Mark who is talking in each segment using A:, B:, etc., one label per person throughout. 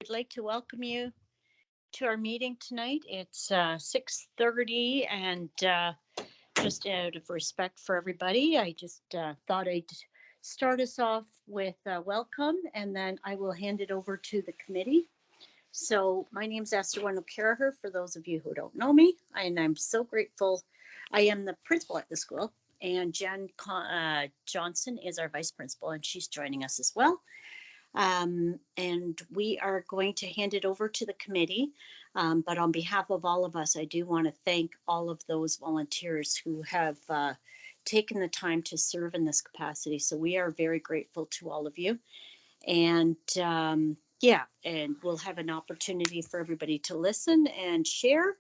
A: I'd like to welcome you to our meeting tonight. It's 6:30, and just out of respect for everybody, I just thought I'd start us off with welcome, and then I will hand it over to the committee. So my name's Esther Wendell Caraher, for those of you who don't know me, and I'm so grateful. I am the principal at the school, and Jen Johnson is our vice principal, and she's joining us as well. And we are going to hand it over to the committee. But on behalf of all of us, I do want to thank all of those volunteers who have taken the time to serve in this capacity. So we are very grateful to all of you. And yeah, and we'll have an opportunity for everybody to listen and share.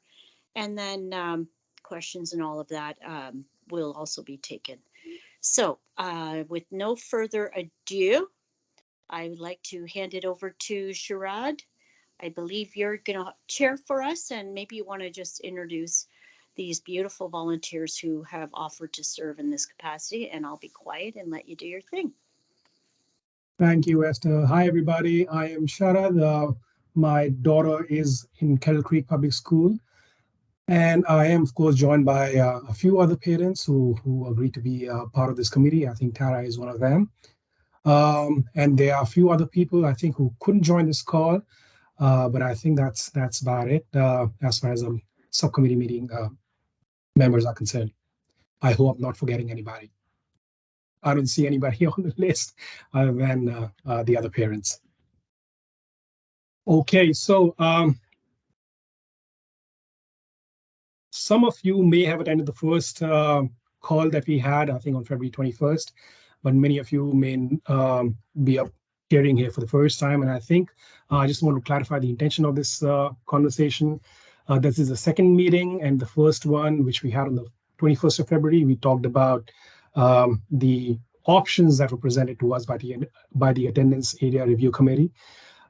A: And then questions and all of that will also be taken. So with no further ado, I would like to hand it over to Sharad. I believe you're going to chair for us, and maybe you want to just introduce these beautiful volunteers who have offered to serve in this capacity, and I'll be quiet and let you do your thing.
B: Thank you, Esther. Hi, everybody. I am Sharad. My daughter is in Kettle Creek Public School, and I am, of course, joined by a few other parents who agreed to be part of this committee. I think Tara is one of them. And there are a few other people, I think, who couldn't join this call, but I think that's about it as far as subcommittee meeting members are concerned. I hope I'm not forgetting anybody. I don't see anybody on the list other than the other parents. Okay, so some of you may have attended the first call that we had, I think on February 21st, but many of you may be appearing here for the first time. And I think I just want to clarify the intention of this conversation. This is the second meeting, and the first one, which we had on the 21st of February, we talked about the options that were presented to us by the Attendance Area Review Committee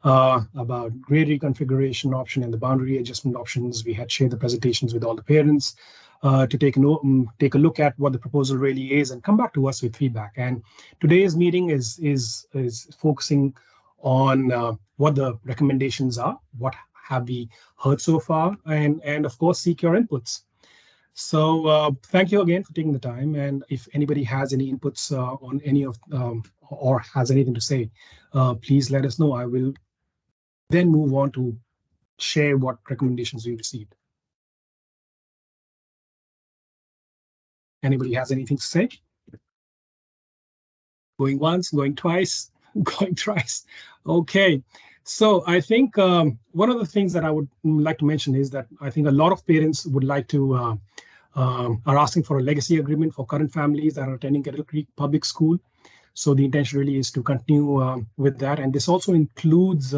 B: about grade reconfiguration option and the boundary adjustment options. We had shared the presentations with all the parents to take a look at what the proposal really is and come back to us with feedback. And today's meeting is focusing on what the recommendations are, what have we heard so far, and of course seek your inputs. So thank you again for taking the time. And if anybody has any inputs on any of or has anything to say, please let us know. I will then move on to share what recommendations we received. Anybody has anything to say? Going once, going twice, going thrice. Okay. So I think one of the things that I would like to mention is that I think a lot of parents would like to are asking for a legacy agreement for current families that are attending Kettle Creek Public School. So the intention really is to continue with that, and this also includes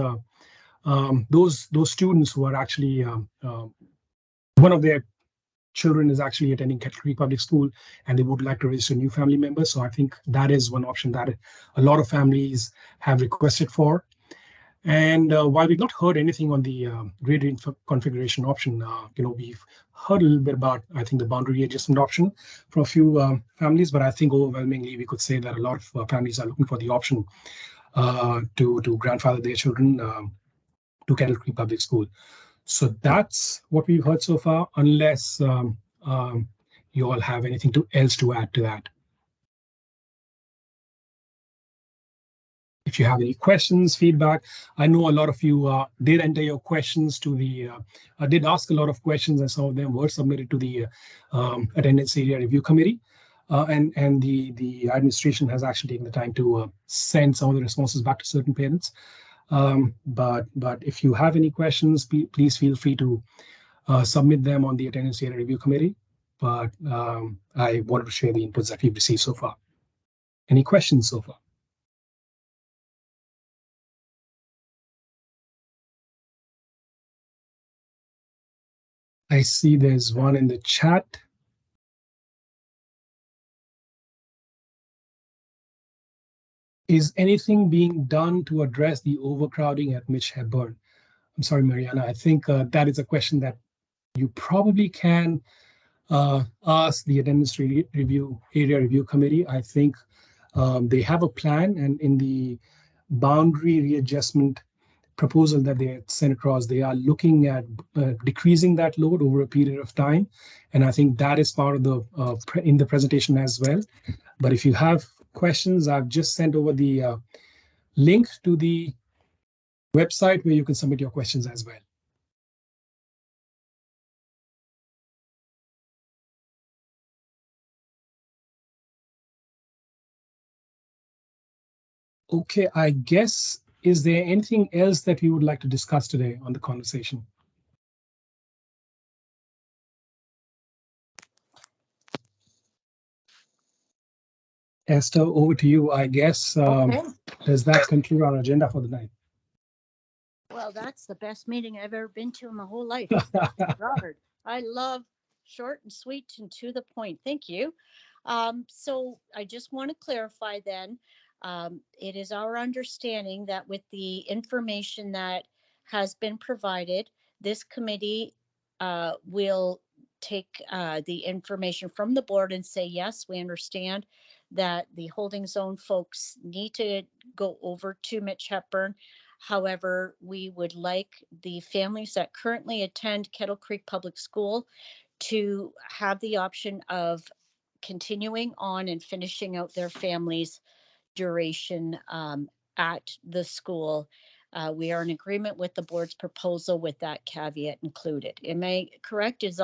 B: those students who are actually one of their children is actually attending Kettle Creek Public School, and they would like to register new family members. So I think that is one option that a lot of families have requested for. And while we've not heard anything on the grade configuration option, we've heard a little bit about, I think, the boundary adjustment option from a few families, but I think overwhelmingly we could say that a lot of families are looking for the option to grandfather their children to Kettle Creek Public School. So that's what we've heard so far, unless you all have anything else to add to that. If you have any questions, feedback, I know a lot of you did enter your questions to the, did ask a lot of questions, and some of them were submitted to the Attendance Area Review Committee. And the administration has actually taken the time to send some of the responses back to certain parents. But if you have any questions, please feel free to submit them on the Attendance Area Review Committee. But I wanted to share the inputs that we've received so far. Any questions so far? I see there's one in the chat. Is anything being done to address the overcrowding at Mitch Hepburn? I'm sorry, Mariana. I think that is a question that you probably can ask the Attendance Area Review Committee. I think they have a plan, and in the boundary readjustment proposal that they had sent across, they are looking at decreasing that load over a period of time. And I think that is part of the in the presentation as well. But if you have questions, I've just sent over the link to the website where you can submit your questions as well. Okay, I guess, is there anything else that we would like to discuss today on the conversation? Esther, over to you. I guess,
A: Okay.
B: does that conclude our agenda for the night?
A: Well, that's the best meeting I've ever been to in my whole life. Robert, I love short and sweet and to the point. Thank you. So I just want to clarify then, it is our understanding that with the information that has been provided, this committee will take the information from the board and say, yes, we understand that the holding zone folks need to go over to Mitch Hepburn. However, we would like the families that currently attend Kettle Creek Public School to have the option of continuing on and finishing out their families' duration at the school. We are in agreement with the board's proposal with that caveat included. Am I correct? Is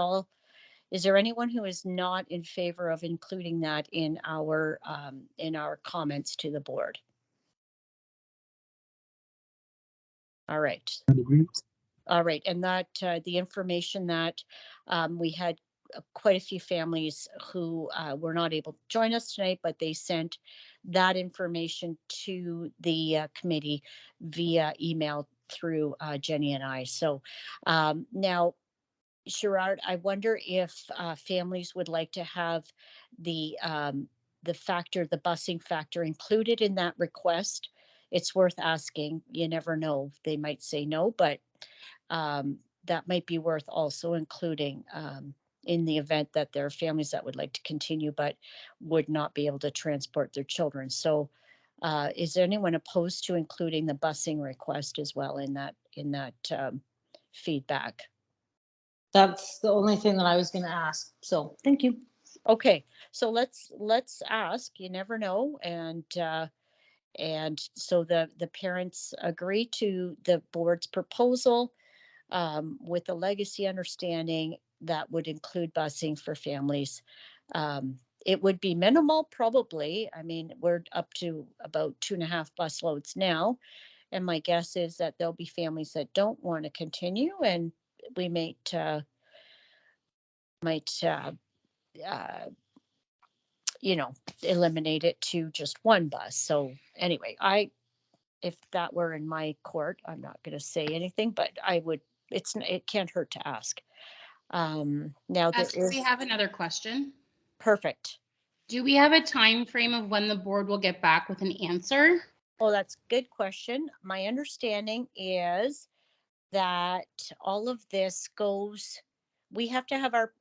A: there anyone who is not in favor of including that in our comments to the board? All right. All right, and that the information that we had quite a few families who were not able to join us tonight, but they sent that information to the committee via email through Jenny and I. So now, Sherrard, I wonder if families would like to have the the busing factor included in that request. It's worth asking. You never know. They might say no, but that might be worth also including in the event that there are families that would like to continue but would not be able to transport their children. So is there anyone opposed to including the busing request as well in that feedback?
C: That's the only thing that I was going to ask. So thank you.
A: Okay, so let's ask. You never know, and so the parents agree to the board's proposal with the legacy understanding that would include busing for families. It would be minimal, probably. I mean, we're up to about 2.5 bus loads now. And my guess is that there'll be families that don't want to continue, and we might eliminate it to just one bus. So anyway, if that were in my court, I'm not going to say anything, but it can't hurt to ask. Now
D: we have another question.
A: Perfect.
D: Do we have a time frame of when the board will get back with an answer?
A: Oh, that's a good question. My understanding is that all of this we have to have our,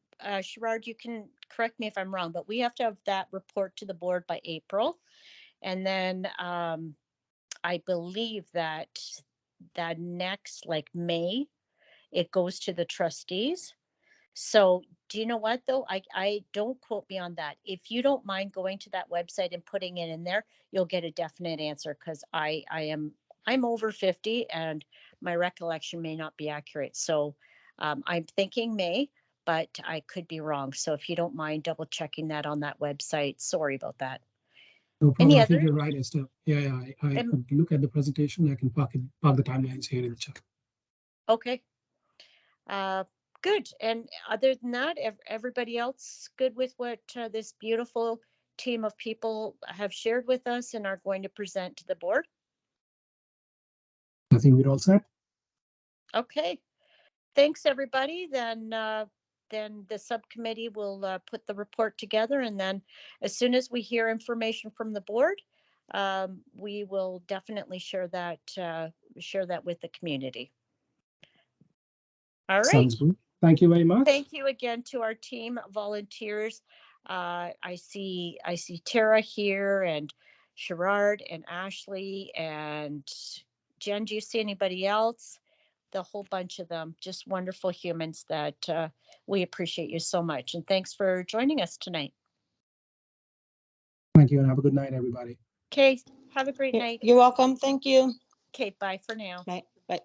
A: Sherrard, you can correct me if I'm wrong, but we have to have that report to the board by April. And then I believe that next, like May, it goes to the trustees. So do you know what though? I don't quote me on that. If you don't mind going to that website and putting it in there, you'll get a definite answer because I'm over 50 and my recollection may not be accurate. So I'm thinking May, but I could be wrong. So if you don't mind double checking that on that website, sorry about that.
B: No problem.
A: Any
B: I think
A: other?
B: you're right, Esther. Yeah. I could look at the presentation. I can park the timelines here in the chat.
A: Okay. Good. And other than that, everybody else good with what this beautiful team of people have shared with us and are going to present to the board?
B: I think we're all set.
A: Okay. Thanks, everybody. Then the subcommittee will put the report together, and then as soon as we hear information from the board, we will definitely share that with the community. All right.
B: Sounds good. Thank you very much.
A: Thank you again to our team of volunteers. I see Tara here and Sherrard and Ashley and Jen, do you see anybody else? The whole bunch of them, just wonderful humans that we appreciate you so much. And thanks for joining us tonight.
B: Thank you and have a good night, everybody.
A: Okay, have a great night.
C: You're welcome. Thank you.
A: Okay, bye for now.
C: Bye. Bye.